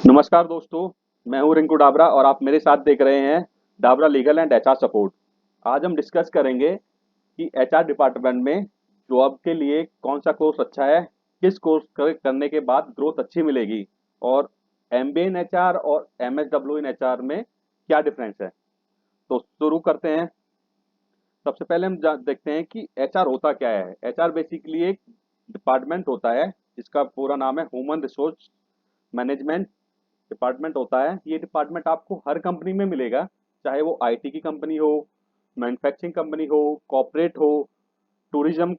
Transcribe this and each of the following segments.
नमस्कार दोस्तों, मैं हूं रिंकू डाबरा और आप मेरे साथ देख रहे हैं Dabra legal and HR support. आज हम डिस्कस करेंगे कि एचआर डिपार्टमेंट में जॉब के लिए कौन सा कोर्स अच्छा है, किस कोर्स करने के बाद ग्रोथ अच्छी मिलेगी और एमबीए इन एचआर और एमएसडब्ल्यू इन एचआर में क्या डिफरेंस है। तो शुरू करते हैं। सबसे पहले हम देखते हैं कि एचआर होता क्या है। एचआर बेसिकली एक डिपार्टमेंट होता है जिसका पूरा नाम है ह्यूमन रिसोर्स मैनेजमेंट डिपार्टमेंट होता है। ये डिपार्टमेंट आपको हर कंपनी में मिलेगा, चाहे वो आईटी की कंपनी हो, मैन्युफैक्चरिंग कंपनी हो, कॉर्पोरेट हो, टूरिज्म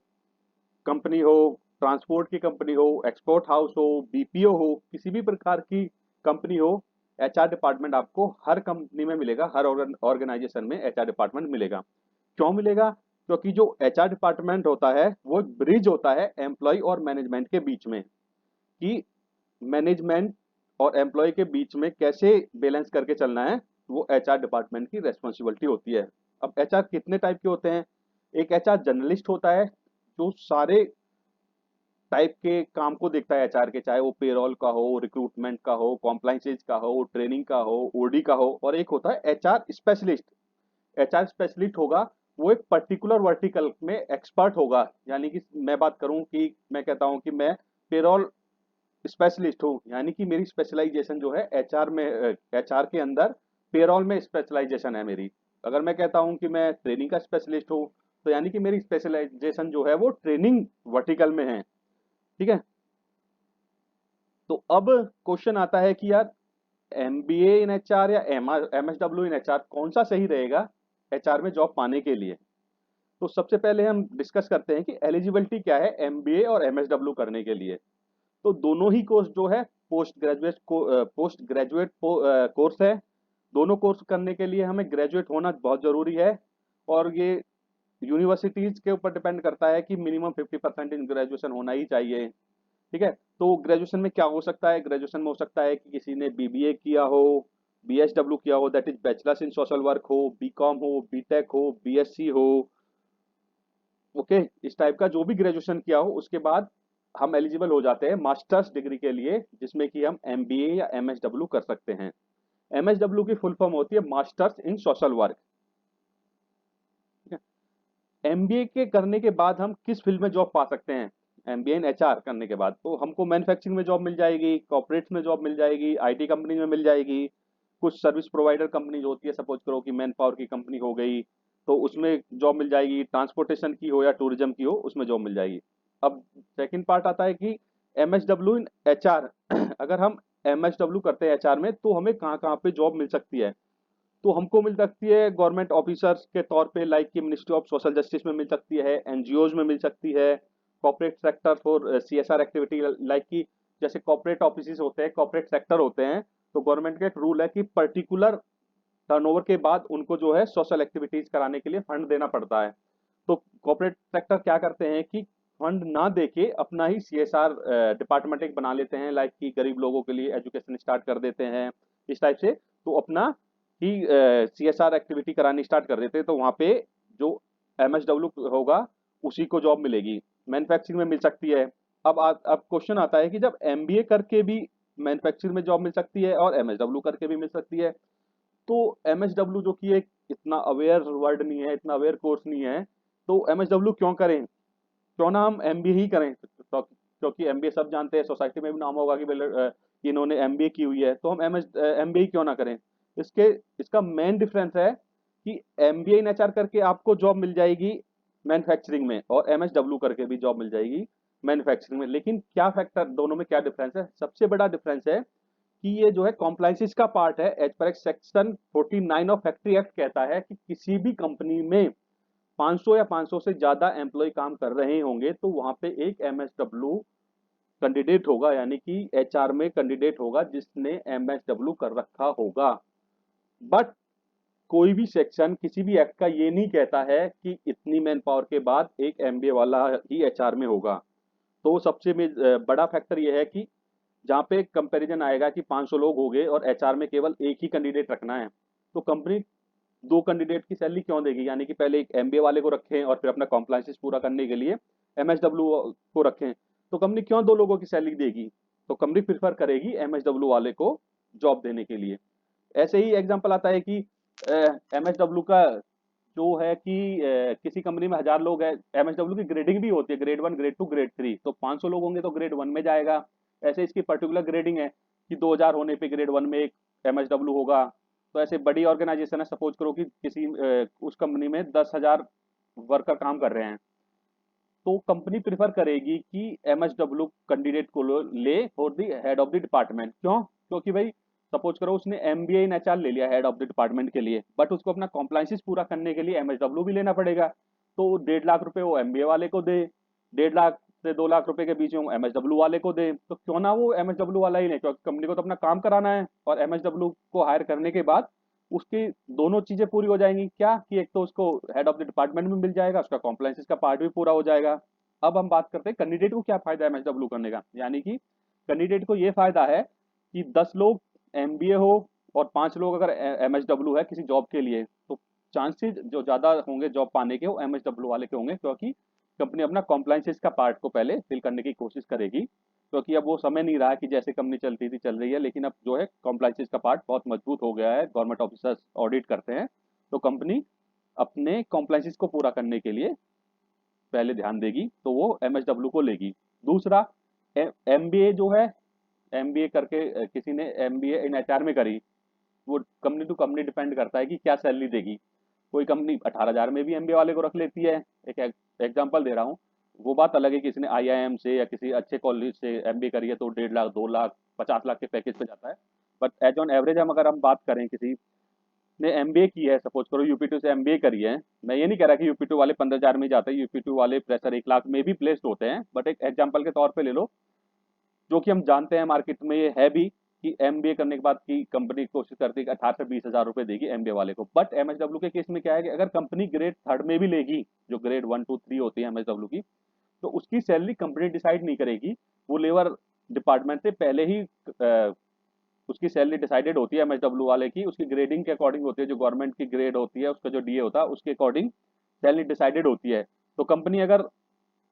कंपनी हो, ट्रांसपोर्ट की कंपनी हो, एक्सपोर्ट हाउस हो, बीपीओ हो, किसी भी प्रकार की कंपनी हो। एचआर डिपार्टमेंट आपको हर कंपनी में मिलेगा, हर ऑर्गेनाइजेशन में एचआर डिपार्टमेंट मिलेगा। क्यों मिलेगा? क्योंकि जो एचआर डिपार्टमेंट होता है वो एक ब्रिज होता है एम्प्लॉय और मैनेजमेंट के बीच में, कि मैनेजमेंट और एम्प्लॉय के बीच में कैसे बैलेंस करके चलना है, वो एचआर डिपार्टमेंट की रेस्पॉन्सिबिलिटी होती है। अब एचआर कितने टाइप के होते हैं? एक एचआर जर्नलिस्ट होता है जो सारे टाइप के काम को देखता है एचआर के, चाहे वो पेरोल का हो, रिक्रूटमेंट का हो, कॉम्प्लाइंसेज का हो, ट्रेनिंग का हो, ओडी का हो। और एक होता है एचआर स्पेशलिस्ट। एचआर स्पेशलिस्ट होगा, वो एक पर्टिकुलर वर्टिकल में एक्सपर्ट होगा। यानी कि मैं बात करूं कि मैं कहता हूं कि मैं पेरोल स्पेशलिस्ट हूँ, यानी कि मेरी स्पेशलाइजेशन जो है एचआर में, एचआर के अंदर पेरोल में स्पेशलाइजेशन है मेरी। अगर मैं कहता हूँ कि मैं ट्रेनिंग का स्पेशलिस्ट हूँ, तो यानी कि मेरी स्पेशलाइजेशन जो है वो ट्रेनिंग वर्टिकल में है। ठीक है। तो अब क्वेश्चन आता है कि यार एमबीए इन एचआर या एमएसडब्ल्यू इन एचआर कौन सा सही रहेगा एचआर में जॉब पाने के लिए। तो सबसे पहले हम डिस्कस करते हैं कि एलिजिबिलिटी क्या है एमबीए और एमएसडब्ल्यू करने के लिए। तो दोनों ही कोर्स जो है पोस्ट ग्रेजुएट कोर्स है। दोनों कोर्स करने के लिए हमें ग्रेजुएट होना बहुत जरूरी है। और ये यूनिवर्सिटीज के ऊपर डिपेंड करता है कि मिनिमम 50% इन ग्रेजुएशन होना ही चाहिए। ठीक है। तो ग्रेजुएशन में क्या हो सकता है? ग्रेजुएशन में हो सकता है कि किसी ने बीबीए किया हो, बीएसडब्ल्यू किया हो, that is bachelors in social work हो, बीकॉम हो, बीटेक हो, बीएससी हो। ओके। इस टाइप का जो भी ग्रेजुएशन किया हो, उसके बाद हम एलिजिबल हो जाते हैं मास्टर्स डिग्री के लिए, जिसमें कि हम एमबीए या एमएसडब्ल्यू कर सकते हैं। एमएसडब्ल्यू की फुल फॉर्म होती है masters in social work. MBA के करने के बाद हम किस फील्ड में जॉब पा सकते हैं? एमबीए इन एचआर करने के बाद तो हमको मैन्युफैक्चरिंग में जॉब मिल जाएगी, कॉर्पोरेट्स में जॉब मिल जाएगी, आईटी कंपनी में मिल जाएगी, कुछ सर्विस प्रोवाइडर कंपनी जो होती है, सपोज करो कि मैन पावर की कंपनी हो गई, तो उसमें जॉब मिल जाएगी। ट्रांसपोर्टेशन की हो या टूरिज्म की हो, उसमें जॉब मिल जाएगी। अब सेकंड पार्ट आता है कि एमएसडब्ल्यू इन एचआर अगर हम एमएसडब्ल्यू करते हैं एचआर में, तो हमें कहाँ कहाँ पे जॉब मिल सकती है? तो हमको मिल सकती है गवर्नमेंट ऑफिसर्स के तौर पे, लाइक कि मिनिस्ट्री ऑफ सोशल जस्टिस में मिल सकती है, एनजीओज में मिल सकती है, corporate sector for CSR activity, like कि जैसे कॉर्पोरेट ऑफिस होते हैं, कॉर्पोरेट सेक्टर होते हैं, तो गवर्नमेंट का एक रूल है कि पर्टिकुलर टर्नओवर के बाद उनको जो है सोशल एक्टिविटीज कराने के लिए फंड देना पड़ता है। तो कॉर्पोरेट सेक्टर क्या करते हैं कि फंड ना देके अपना ही सीएसआर डिपार्टमेंट एक बना लेते हैं, लाइक कि गरीब लोगों के लिए एजुकेशन स्टार्ट कर देते हैं, इस टाइप से। तो अपना ही सीएसआर एक्टिविटी करानी स्टार्ट कर देते हैं, तो वहां पे जो एमएसडब्ल्यू होगा उसी को जॉब मिलेगी। मैन्युफैक्चरिंग में मिल सकती है। अब क्वेश्चन आता है कि जब एमबीए करके भी मैन्युफैक्चरिंग में जॉब मिल सकती है और एमएसडब्ल्यू करके भी मिल सकती है, तो एमएसडब्ल्यू जो कि एक इतना अवेयर वर्ड नहीं है, इतना अवेयर कोर्स नहीं है, तो एमएसडब्ल्यू क्यों करें? क्यों ना हम एमबीए ही करें? क्योंकि एमबीए सब जानते हैं, सोसाइटी में भी नाम होगा कि इन्होंने एमबीए की हुई है, तो हम एमबीए क्यों ना करें? इसके इसका मेन डिफरेंस है कि एमबीए इन एचआर करके आपको जॉब मिल जाएगी मैन्युफैक्चरिंग में, और एमएसडब्ल्यू करके भी जॉब मिल जाएगी मैन्युफैक्चरिंग में। लेकिन क्या फैक्टर दोनों में क्या डिफरेंस है? सबसे बड़ा डिफरेंस है कि ये जो है कॉम्प्लाइंसिस का पार्ट है। एज पर एक सेक्शन 49 ऑफ फैक्ट्री एक्ट कहता है कि किसी भी कंपनी में 500 या 500 से ज्यादा एम्प्लॉय काम कर रहे होंगे, तो वहां पे एक एमएसडब्ल्यू कैंडिडेट होगा, यानी कि एचआर में कैंडिडेट होगा जिसने एमएसडब्ल्यू कर रखा होगा। बट कोई भी सेक्शन किसी भी एक्ट का ये नहीं कहता है कि इतनी मैन पावर के बाद एक एमबीए वाला ही एचआर में होगा। तो सबसे बड़ा फैक्टर ये है कि जहाँ पे कंपैरिजन आएगा कि 500 लोग हो गए और एचआर में केवल एक ही कैंडिडेट रखना है, तो कंपनी दो कैंडिडेट की सैलरी क्यों देगी? यानी कि पहले एक एमबीए वाले को रखें और फिर अपना कॉम्प्लाइंसेस पूरा करने के लिए एमएसडब्ल्यू को रखें, तो कंपनी क्यों दो लोगों की सैलरी देगी? तो कंपनी प्रिफर करेगी एमएसडब्ल्यू वाले को जॉब देने के लिए। ऐसे ही एग्जांपल आता है कि एमएसडब्ल्यू का जो है कि किसी कंपनी में 1000 लोग हैं, एमएसडब्ल्यू की ग्रेडिंग भी होती है, ग्रेड 1, ग्रेड 2, ग्रेड 3। तो 500 लोग होंगे तो ग्रेड 1 में जाएगा। ऐसे इसकी पर्टिकुलर ग्रेडिंग है कि 2000 होने पे ग्रेड 1 में एक एमएसडब्ल्यू होगा। तो ऐसे बड़ी ऑर्गेनाइजेशन है, सपोज करो कि किसी उस कंपनी में 10,000 वर्कर काम कर रहे हैं, तो कंपनी प्रिफर करेगी कि एमएसडब्ल्यू कैंडिडेट को ले for the head of the department. क्यों? क्योंकि भाई सपोज करो उसने एमबीए इन एचआर ले लिया हेड ऑफ द डिपार्टमेंट के लिए, बट उसको अपना कॉम्प्लाइंसेस पूरा करने के लिए एमएसडब्ल्यू भी लेना पड़ेगा। तो 1.5 लाख रुपए वो एमबीए वाले को दे, 1.5 लाख से 2 लाख रुपए के बीच में वो एमएसडब्ल्यू वाले को दे, तो क्यों ना वो एमएसडब्ल्यू वाला ही ले, क्योंकि कंपनी को तो अपना काम कराना है। और एमएसडब्ल्यू को हायर करने के बाद उसकी दोनों चीजें पूरी हो जाएंगी, क्या कि एक तो उसको हेड ऑफ द डिपार्टमेंट में मिल जाएगा, उसका कॉम्प्लाइंसेस का पार्ट भी पूरा हो जाएगा। अब हम बात करते हैं कैंडिडेट को क्या फायदा है एमएसडब्ल्यू करने का। यानी कि कैंडिडेट को ये फायदा है कि 10 लोग एमबीए हो और 5 लोग अगर एमएसडब्ल्यू है किसी जॉब के लिए, तो चांसेस जो ज्यादा होंगे जॉब पाने के वो एमएसडब्ल्यू वाले के होंगे, क्योंकि कंपनी अपना कॉम्प्लाइंसेस का पार्ट को पहले फिल करने की कोशिश करेगी। क्योंकि अब वो समय नहीं रहा कि जैसे कंपनी चलती थी चल रही है, लेकिन अब जो है कॉम्प्लाइंसेस का पार्ट बहुत मजबूत हो गया है, गवर्नमेंट ऑफिसर्स ऑडिट करते हैं, तो कंपनी अपने कॉम्प्लाइंसेस को पूरा करने के लिए पहले ध्यान देगी, तो वो एमएसडब्ल्यू को लेगी। दूसरा, एमबीए जो है, एमबीए करके किसी ने एमबीए इन एचआर में करी, वो कंपनी टू कंपनी डिपेंड करता है कि क्या सैलरी देगी। कोई कंपनी 18,000 में भी एमबीए वाले को रख लेती है, एक एग्जांपल दे रहा हूँ। वो बात अलग है कि किसी ने आईआईएम से या किसी अच्छे कॉलेज से एमबीए करी है तो 1.5 लाख, 2 लाख, 50 लाख के पैकेज पे जाता है। बट एज ऑन एवरेज हम अगर हम बात करें, किसी ने एमबीए की है, सपोज करो यूपी 2 से एमबीए करी है, मैं ये नहीं कह रहा कि यूपी 2 वाले 15,000 में ही जाते हैं, यूपी 2 वाले प्रेशर 1 लाख में भी प्लेस्ड होते हैं, बट एक एग्जांपल के तौर पे ले लो, जो कि हम जानते हैं मार्केट में ये है भी कि एमबीए करने के बाद की कंपनी कोशिश करती है कि 18 से 20,000 रुपए देगी एमबीए वाले को। बट एमएसडब्ल्यू के केस में क्या है कि अगर कंपनी ग्रेड 3 में भी लेगी, जो ग्रेड 1, 2, 3 होती है एमएसडब्ल्यू की, तो उसकी सैलरी कंपनी डिसाइड नहीं करेगी, वो लेबर डिपार्टमेंट से पहले ही उसकी सैलरी डिसाइडेड होती है एमएसडब्ल्यू वाले की, उसकी ग्रेडिंग के अकॉर्डिंग होती है, जो गवर्नमेंट की ग्रेड होती है उसका जो डीए होता है उसके अकॉर्डिंग सैलरी डिसाइडेड होती है। तो कंपनी अगर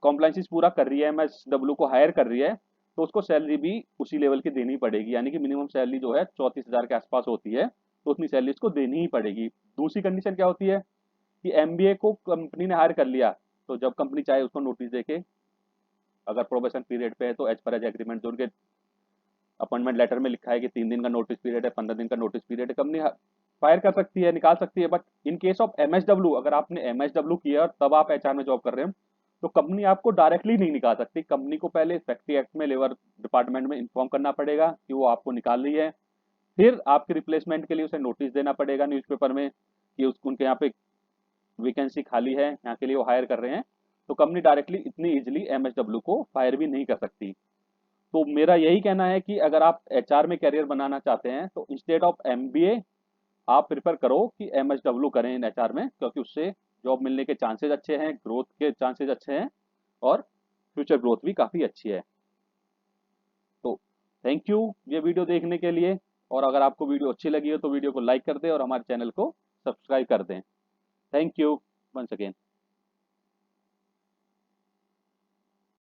कॉम्प्लाइंसेस पूरा कर रही है, एमएसडब्ल्यू को हायर कर रही है, तो उसको सैलरी भी उसी लेवल की देनी पड़ेगी, यानी कि मिनिमम सैलरी जो है 34,000 के आसपास होती है, तो उतनी सैलरी उसको देनी ही पड़ेगी। दूसरी कंडीशन क्या होती है कि एमबीए को कंपनी ने हायर कर लिया, तो जब कंपनी चाहे उसको नोटिस देके, अगर प्रोबेशन पीरियड पे है तो एज पर एज एग्रीमेंट जो उनके अपॉइंटमेंट लेटर में लिखा है कि 3 दिन का नोटिस पीरियड है, 15 दिन का नोटिस पीरियड है, कंपनी फायर कर सकती है, निकाल सकती है। But in case of MSW, अगर आपने एमएसडब्ल्यू किया और तब आप एचआर में जॉब कर रहे हो, तो कंपनी आपको डायरेक्टली नहीं निकाल सकती। कंपनी को पहले फैक्ट्री एक्ट में लेबर डिपार्टमेंट में इन्फॉर्म करना पड़ेगा कि वो आपको निकाल रही है, फिर आपके रिप्लेसमेंट के लिए उसे नोटिस देना पड़ेगा न्यूज़पेपर में कि उनके यहाँ पे वैकेंसी खाली है, यहाँ के लिए वो हायर कर रहे हैं। तो कंपनी डायरेक्टली इतनी इजिली एमएसडब्ल्यू को फायर भी नहीं कर सकती। तो मेरा यही कहना है कि अगर आप एचआर में करियर बनाना चाहते हैं तो इंस्टेड ऑफ एमबीए आप प्रिफर करो कि एमएसडब्ल्यू करें इन एचआर में, क्योंकि उससे जॉब मिलने के चांसेस अच्छे हैं, ग्रोथ के चांसेस अच्छे हैं, और फ्यूचर ग्रोथ भी काफ़ी अच्छी है। तो थैंक यू ये वीडियो देखने के लिए, और अगर आपको वीडियो अच्छी लगी हो तो वीडियो को लाइक कर दें और हमारे चैनल को सब्सक्राइब कर दें। Thank you once again.